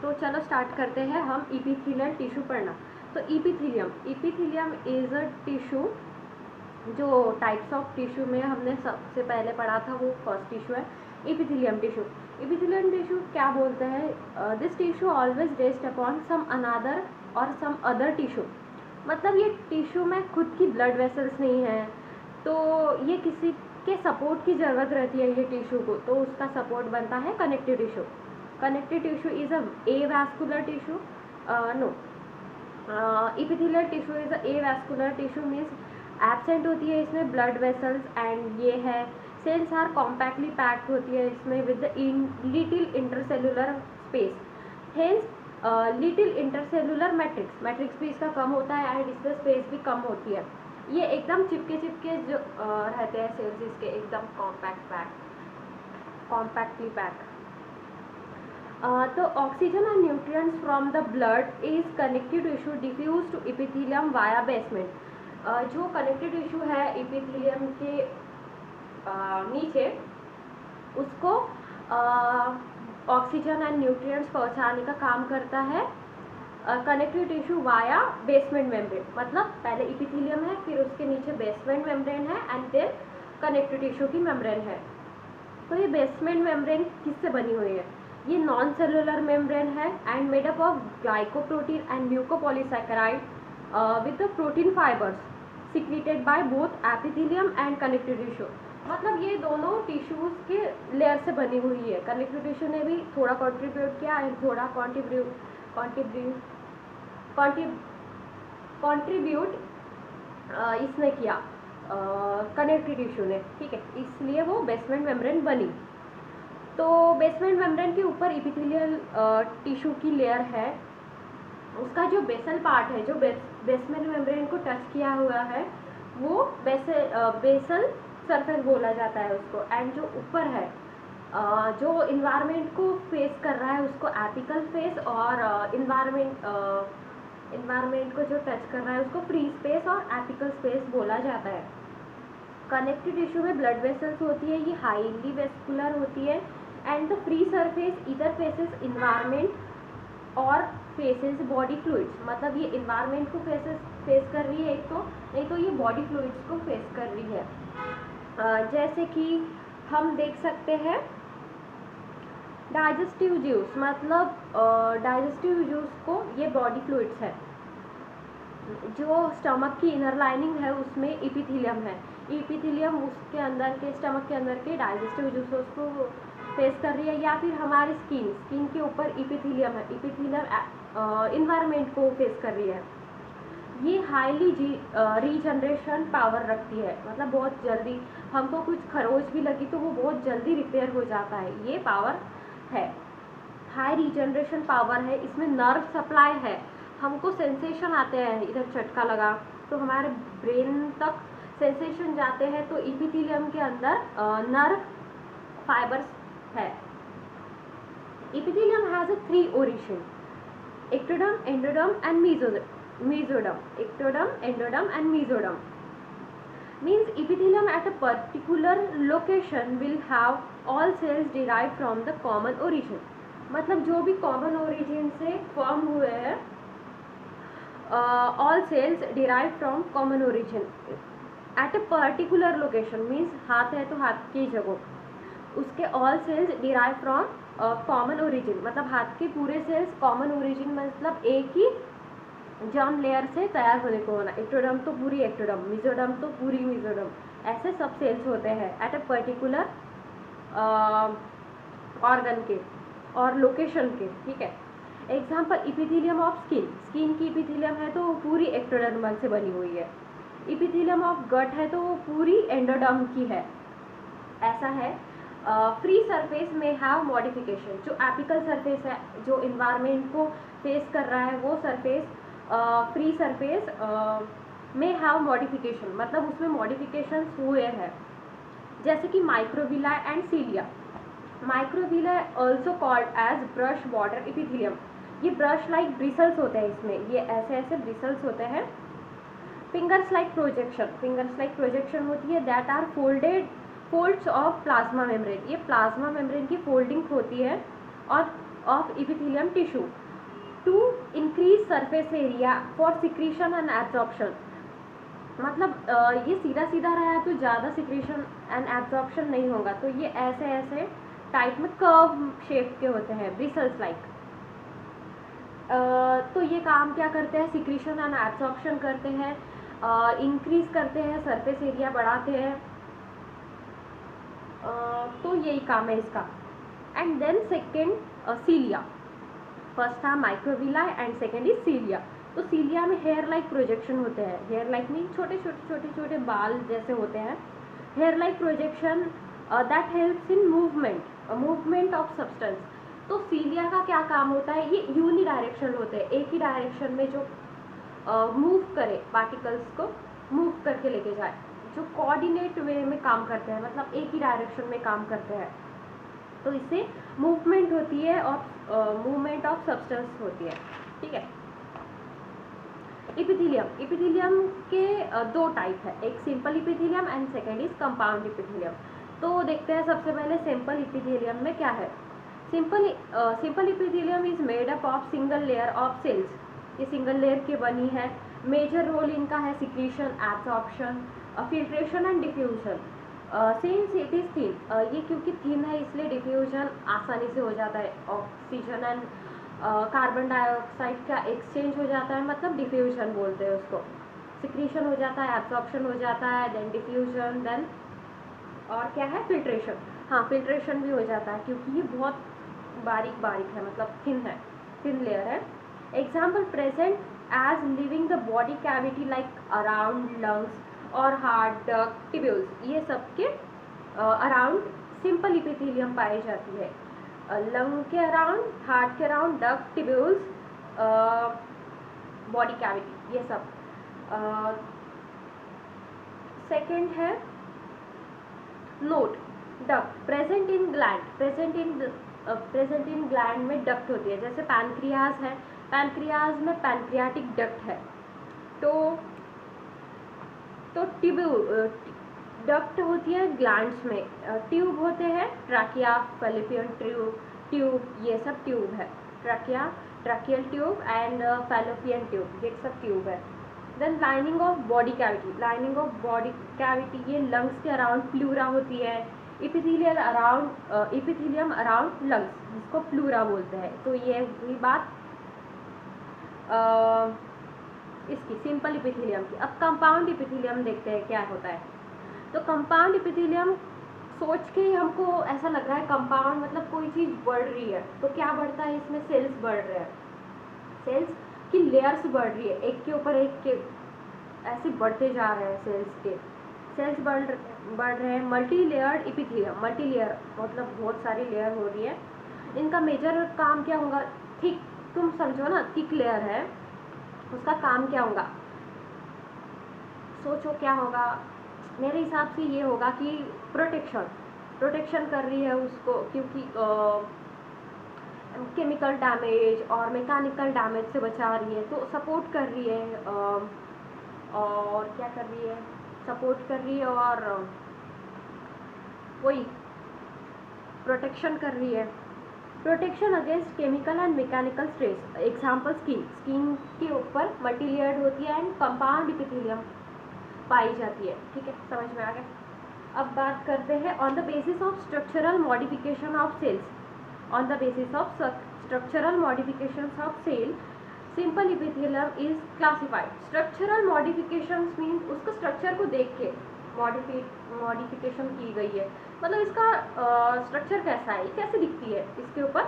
तो चलो स्टार्ट करते हैं हम इपिथेलियल टिश्यू पढ़ना। तो इपिथेलियम इज अ टिश्यू, जो टाइप्स ऑफ टिश्यू में हमने सबसे पहले पढ़ा था वो फर्स्ट टिश्यू है इपिथेलियम टिश्यू। इपिथेलियम टिश्यू क्या बोलते हैं, this tissue always rest upon some another और सम अदर टिश्यू। मतलब ये टिश्यू में खुद की ब्लड वेसल्स नहीं है, तो ये किसी के सपोर्ट की ज़रूरत रहती है ये टिश्यू को, तो उसका सपोर्ट बनता है connective tissue. Connective tissue is a avascular tissue, no epithelial tissue is a avascular tissue, means absent होती है इसमें ब्लड वेसल्स, एंड ये है सेल्स आर कॉम्पैक्टली पैक्ड होती है इसमें with little intercellular space, hence little intercellular matrix, matrix भी इसका कम होता है एंड इसमें स्पेस भी कम होती है। ये एकदम चिपके जो रहते हैं सेल्स इसके, एकदम कॉम्पैक्टली पैक्ड। तो oxygen and nutrients from the blood is connective tissue diffuse to epithelium via basement. जो कनेक्टिव टिश्यू है इपिथेलियम के नीचे, उसको ऑक्सीजन एंड न्यूट्रिएंट्स पहुंचाने का काम करता है connective tissue via basement membrane. मतलब पहले इपिथेलियम है, फिर उसके नीचे बेसमेंट मेम्ब्रेन है, एंड देन कनेक्टिव टिश्यू की मेम्ब्रेन है। तो ये बेसमेंट मेम्ब्रेन किससे बनी हुई है, ये नॉन सेलुलर मेम्ब्रेन है and made up of glycoprotein and mucopolysaccharide with the protein fibres secreted by both epithelium and connective tissue. मतलब ये दोनों टिश्यूज के लेयर से बनी हुई है। कनेक्टिव टिश्यू ने भी थोड़ा कंट्रीब्यूट किया एंड थोड़ा कंट्रीब्यूट इसने किया कनेक्टिव टिश्यू ने, ठीक है, इसलिए वो बेसमेंट मेम्ब्रेन बनी। तो बेसमेंट मेम्ब्रेन के ऊपर इपिथेलियल टिश्यू की लेयर है, उसका जो बेसल पार्ट है, जो बेसमेंट मेम्ब्रेन को टच किया हुआ है, वो बेसल सरफेस बोला जाता है उसको, एंड जो ऊपर है जो इन्वायरमेंट को फेस कर रहा है उसको एपिकल फेस, और इन्वायरमेंट को जो टच कर रहा है उसको फ्री स्पेस और एपिकल स्पेस बोला जाता है। कनेक्टिव टिश्यू में ब्लड वेसल्स होती है, ये हाईली वेस्कुलर होती है, एंड द फ्री सरफेस इधर फेसेस इन्वायरमेंट और फेसेस बॉडी फ्लूइड्स। मतलब ये इन्वायरमेंट को फेस कर रही है एक तो, नहीं तो ये बॉडी फ्लूइड्स को फेस कर रही है। जैसे कि हम देख सकते हैं डाइजेस्टिव जूस, मतलब डाइजेस्टिव जूस को ये बॉडी फ्लूइड्स है। जो स्टमक की इनर लाइनिंग है उसमें इपिथेलियम है, इपिथेलियम उसके अंदर के स्टमक के अंदर के डाइजेस्टिव जूसेस को फेस कर रही है, या फिर हमारी स्किन के ऊपर इपिथेलियम है, इपिथेलियम इन्वायरमेंट को फेस कर रही है। ये हाईली रीजनरेशन पावर रखती है, मतलब बहुत जल्दी हमको कुछ खरोच भी लगी तो वो बहुत जल्दी रिपेयर हो जाता है, ये पावर है, हाई रीजनरेशन पावर है। इसमें नर्व सप्लाई है, हमको सेंसेशन आते हैं, इधर झटका लगा तो हमारे ब्रेन तक सेंसेशन जाते हैं, तो इपिथेलियम के अंदर नर्व फाइबर्स है। Epithelium has a 3 origin, ectoderm, endoderm and mesoderm. Ectoderm, endoderm and mesoderm. Means epithelium at a particular location will have all cells derived from the common origin. मतलब जो भी common origin से form हुए हैं, all cells derived from common origin at a particular location, means हाथ है तो हाथ की जगह, उसके all cells derived from common origin, मतलब हाथ के पूरे cells common origin मतलब एक ही जर्म लेयर से तैयार होने को होना। एक्टोडर्म तो पूरी एक्टोडर्म, मेसोडर्म तो पूरी मेसोडर्म, ऐसे सब सेल्स होते हैं एट अ पर्टिकुलर ऑर्गन के और लोकेशन के, ठीक है। एग्जाम्पल इपिथेलियम ऑफ स्किन की इपिथेलियम है तो वो पूरी एक्टोडर्मल से बनी हुई है। इपिथेलियम ऑफ गट है तो वो पूरी एंडोडर्म की है, ऐसा है। फ्री सरफेस में हैव मॉडिफिकेशन, जो एपिकल सरफेस है जो इन्वायरमेंट को फेस कर रहा है वो सरफेस फ्री सरफेस में हैव मॉडिफिकेशन, मतलब उसमें मॉडिफिकेशन हुए हैं, जैसे कि microvilli and cilia. Microvilli also called as brush border epithelium, ये ब्रश लाइक ब्रिसल्स होते हैं इसमें, ये ऐसे ऐसे ब्रिसल्स होते हैं। फिंगर्स लाइक प्रोजेक्शन होती है, that are folds of plasma membrane, ये प्लाज्मा मेम्ब्रेन की फोल्डिंग होती है, और of epithelium tissue to increase surface area for secretion and absorption. मतलब ये सीधा सीधा रहा है तो ज़्यादा सिक्रीशन एंड एब्जॉर्प्शन नहीं होगा, तो ये ऐसे ऐसे टाइप में कर्व शेप के होते हैं, ब्रिसल्स लाइक। तो ये काम क्या करते हैं, सिक्रीशन एंड एब्जॉर्प्शन करते हैं, इंक्रीज करते हैं, सरफेस एरिया बढ़ाते हैं, तो यही काम है इसका। एंड देन सेकेंड सीलिया, फर्स्ट था माइक्रोविला एंड सेकेंड इज सीलिया। तो सीलिया में हेयर लाइक प्रोजेक्शन होते हैं, हेयर लाइक में छोटे छोटे छोटे छोटे बाल जैसे होते हैं, hair like projection that helps in movement of substance. तो सीलिया का क्या काम होता है, ये यूनि डायरेक्शन होते हैं, एक ही डायरेक्शन में जो मूव करे, पार्टिकल्स को मूव करके लेके जाए, जो कोऑर्डिनेट वे में काम करते हैं, मतलब एक ही डायरेक्शन में काम करते हैं, तो इससे मूवमेंट होती है और मूवमेंट ऑफ सब्सटेंस होती है। ठीक है। इपिथेलियम के दो टाइप है, एक simple epithelium and second is compound epithelium. तो देखते हैं सबसे पहले सिंपल इपिथेलियम में क्या है। Simple epithelium is made up of single layer of cells, ये सिंगल लेयर की बनी है। मेजर रोल इनका है secretion, absorption, filtration and diffusion. Since it is thin, ये क्योंकि थिन है इसलिए डिफ्यूजन आसानी से हो जाता है, ऑक्सीजन एंड कार्बन डाइऑक्साइड का एक्सचेंज हो जाता है, मतलब डिफ्यूजन बोलते हैं उसको। सिक्रीशन हो जाता है, एब्जॉर्प्शन हो जाता है, देन डिफ्यूजन, देन और क्या है, फिल्ट्रेशन। हाँ, फिल्ट्रेशन भी हो जाता है क्योंकि ये बहुत बारीक है, मतलब थिन लेयर है। Example present as living the body cavity like around lungs और हार्ट, डक्ट, ट्यूब्यूल्स, ये सब के अराउंड सिंपल इपिथेलियम पाई जाती है। लंग के अराउंड, हार्ट के around, duct, tubules, body cavity, ये सब। सेकेंड है note, duct present in gland, present in gland में डक्ट होती है, जैसे पैनक्रियाज है, पैनक्रियाज में पैनक्रियाटिक डक्ट है। तो डक्ट होती है ग्लैंड्स में, ट्यूब होते हैं, ट्रैकिया, फैलोपियन ट्यूब, ये सब ट्यूब है, tracheal tube and fallopian tube, ये सब ट्यूब है। Then lining of body cavity, ये लंग्स के अराउंड प्लूरा होती है। इपिथेलियम अराउंड लंग्स, जिसको प्लूरा बोलते हैं। तो ये हुई बात इसकी सिंपल इपिथेलियम की। अब कंपाउंड इपिथेलियम देखते हैं क्या होता है। तो कंपाउंड इपिथेलियम सोच के ही हमको ऐसा लग रहा है कंपाउंड मतलब कोई चीज़ बढ़ रही है, तो क्या बढ़ता है इसमें, सेल्स बढ़ रहे हैं, सेल्स की लेयर्स बढ़ रही है, एक के ऊपर एक के ऐसे बढ़ते जा रहे हैं, सेल्स बढ़ रहे हैं। Multi layered epithelium, multi layer मतलब बहुत सारी लेयर हो रही है। इनका मेजर काम क्या होगा, थिक, तुम समझो ना, थिक लेयर है, उसका काम क्या होगा, सोचो क्या होगा। मेरे हिसाब से ये होगा कि प्रोटेक्शन कर रही है उसको, क्योंकि केमिकल डैमेज और मैकेनिकल डैमेज से बचा रही है, तो सपोर्ट कर रही है। और क्या कर रही है, सपोर्ट कर रही है और वही प्रोटेक्शन कर रही है। Protection against chemical and mechanical stress. Example skin के ऊपर मल्टी लेयर्ड होती है एंड कंपाउंड इपिथेलियम पाई जाती है। ठीक है, समझ में आ गया। अब बात करते हैं on the basis of structural modification of cells. On the basis of structural modifications of cell, simple epithelium is classified. Structural modifications means उसको स्ट्रक्चर को देख के मॉडिफिकेशन की गई है, मतलब इसका स्ट्रक्चर कैसा है, कैसे दिखती है, इसके ऊपर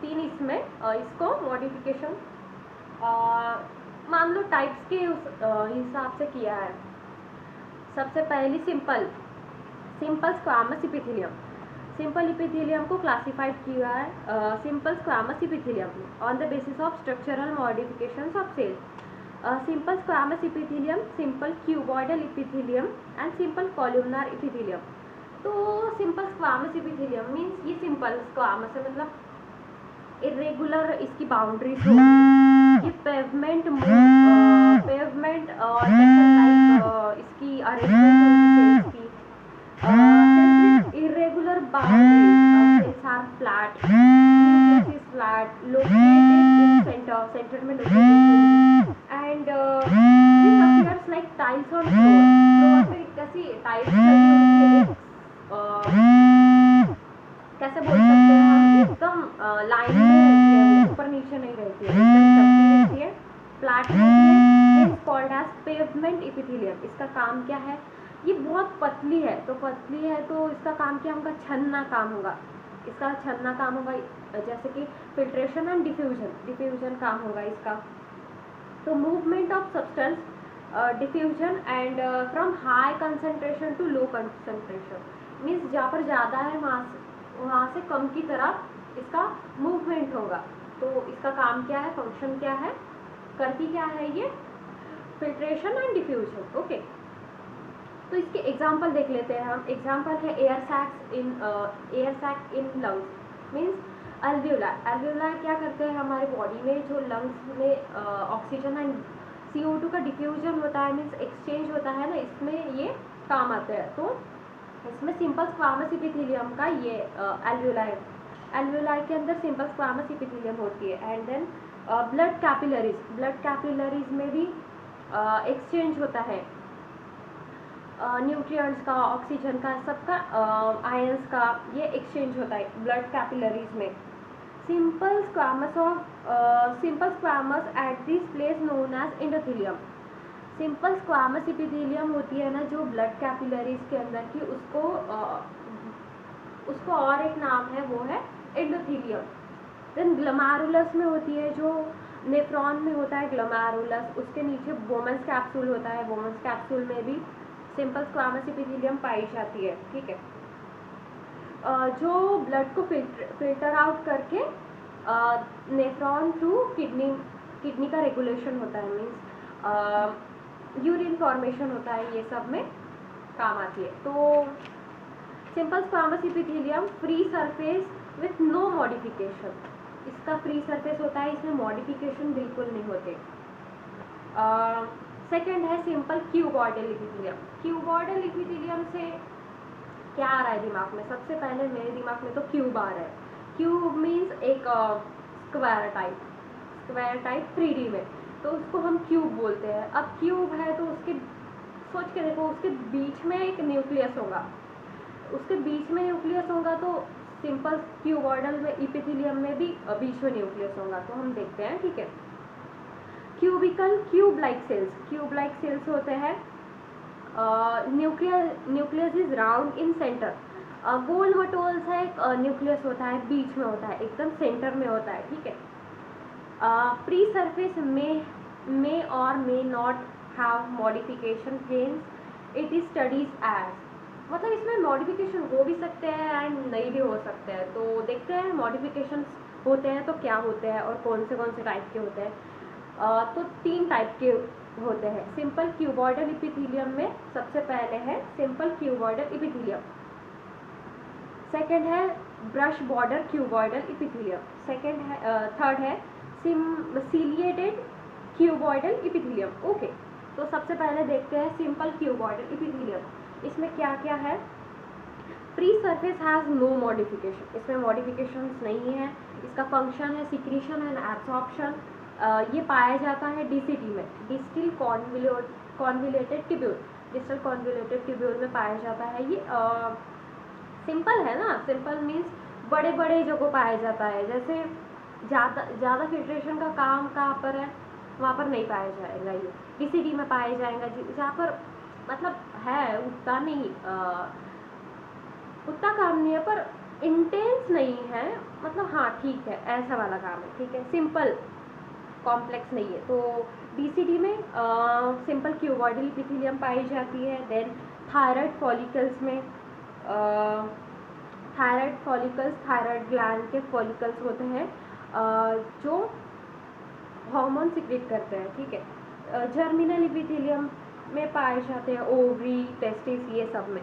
तीन इसमें इसको मॉडिफिकेशन मान लो टाइप्स के हिसाब से किया है। सबसे पहली simple squamous epithelium, simple epithelium को क्लासिफाइड किया है simple squamous epithelium on the basis of structural modifications of cells. Simple squamous epithelium, simple cuboidal epithelium and simple columnar epithelium. तो सिंपल स्क्वामस इपिथेलियम मीन्स ये simple squamous है, मतलब irregular इसकी boundaries हो, ये पेवमेंट और इसकी अरेंजमेंट होगी सेल्स की, इरेगुलर बाउंड्री सेंटर में located and this appears like tiles on floor पे कैसी टाइल्स लगी होती है, कैसे बोल सकते हैं हम, एकदम लाइन में रहती है, ऊपर नीचे नहीं रहती है, एकदम चपटी रहती है, फ्लैट रहती है, is called as pavement epithelium. इसका काम क्या है, ये बहुत पतली है, तो पतली है तो इसका काम क्या होगा, छन्ना काम होगा, इसका छन्ना काम होगा, जैसे कि फिल्ट्रेशन एंड डिफ्यूजन काम होगा इसका। तो movement of substance, diffusion and from high concentration to low concentration, means जहाँ पर ज़्यादा है वहाँ से कम की तरफ इसका मूवमेंट होगा। तो इसका काम क्या है, फंक्शन क्या है, करती क्या है ये, फिल्ट्रेशन एंड डिफ्यूजन। ओके, तो इसके एग्जांपल देख लेते हैं हम। एग्जांपल है air sac in lungs, means alveoli क्या करते हैं हमारे बॉडी में, जो लंग्स में ऑक्सीजन एंड CO2 का डिफ्यूजन होता है, मीन्स एक्सचेंज होता है ना, इसमें ये काम आते हैं। तो इसमें सिंपल स्क्वामस इपिथेलियम का ये अल्वियोलाई के अंदर सिंपल स्क्वामस इपिथेलियम होती है। एंड देन ब्लड कैपिलरीज में भी एक्सचेंज होता है न्यूट्रिएंट्स का, ऑक्सीजन का, सबका, आयंस का, ये एक्सचेंज होता है ब्लड कैपिलरीज में। Simple squamous at this place known as endothelium. Simple squamous epithelium होती है ना जो ब्लड कैपिलरीज के अंदर की, उसको और एक नाम है, वो है एंडोथेलियम। देन ग्लोमेरुलस में होती है, जो नेफ्रॉन में होता है ग्लोमेरुलस, उसके नीचे बोमन्स कैप्सूल होता है, बोमन्स कैप्सूल में भी सिंपल स्क्वामस इपिथेलियम पाई जाती है। ठीक है, जो ब्लड को फिल्टर आउट करके नेफ्रॉन थ्रू किडनी का रेगुलेशन होता है, मीन्स यूरिन फॉर्मेशन होता है, ये सब में काम आती है। तो simple squamous epithelium free surface with no modification, इसका फ्री सरफेस होता है, इसमें मॉडिफिकेशन बिल्कुल नहीं होते। सेकेंड है simple cuboidal epithelium. Cuboidal epithelium से क्या आ रहा है दिमाग में, सबसे पहले मेरे दिमाग में तो क्यूब आ रहा है। क्यूब मीन्स एक स्क्वायर टाइप 3D में, तो उसको हम क्यूब बोलते हैं। अब क्यूब है तो उसके सोच के देखो, उसके बीच में एक न्यूक्लियस होगा, तो सिंपल क्यूबॉइडल में इपिथेलियम में भी बीच में न्यूक्लियस होगा। तो हम देखते हैं, ठीक है। क्यूब लाइक सेल्स होते हैं। Nucleus is round in centre, गोल मटोल सा एक न्यूक्लियस होता है, बीच में होता है, एकदम सेंटर में होता है। ठीक है, free surface may or may not have modification, hence it is studies as, मतलब इसमें मॉडिफिकेशन हो भी सकते हैं एंड नहीं भी हो सकते हैं। तो देखते हैं मॉडिफिकेशन होते हैं तो क्या होते हैं और कौन से टाइप के होते हैं। तो 3 टाइप के होते हैं। सिंपल क्यूबॉइडल इपिथेलियम में सबसे पहले है सिंपल क्यूबॉइडल इपिथेलियम, सेकेंड है brush border cuboidal epithelium, third है सिलिएटेड क्यूबॉइडल इपिथेलियम। ओके, तो सबसे पहले देखते हैं सिंपल क्यूबॉइडल इपिथेलियम। इसमें क्या क्या है, free surface has no modification, इसमें मॉडिफिकेशंस नहीं है। इसका फंक्शन है सिक्रीशन एंड एब्सॉर्प्शन। ये पाया जाता है DCT में, डिस्टल कॉन्वोल्यूटेड ट्यूब्यूल में पाया जाता है। ये सिंपल है ना, सिंपल मीन्स बड़े बड़े जगह पाया जाता है। जैसे ज़्यादा फिल्ट्रेशन का काम कहाँ पर है, वहाँ पर नहीं पाया जाएगा, ये DCT में पाया जाएगा, जहाँ पर मतलब है उतना नहीं, उतना काम नहीं है पर इंटेंस नहीं है, मतलब हाँ ठीक है, ऐसा वाला काम है। ठीक है, सिंपल कॉम्प्लेक्स नहीं है। तो DCT में सिंपल क्यूबॉइडल इपिथेलियम पाई जाती है। देन थायराइड फॉलिकल्स में थायराइड ग्लैंड के फॉलिकल्स होते हैं जो हार्मोन सिक्रेट करते हैं। ठीक है, जर्मिनल इपिथेलियम में पाए जाते हैं ओवरी, टेस्टिस, ये सब में।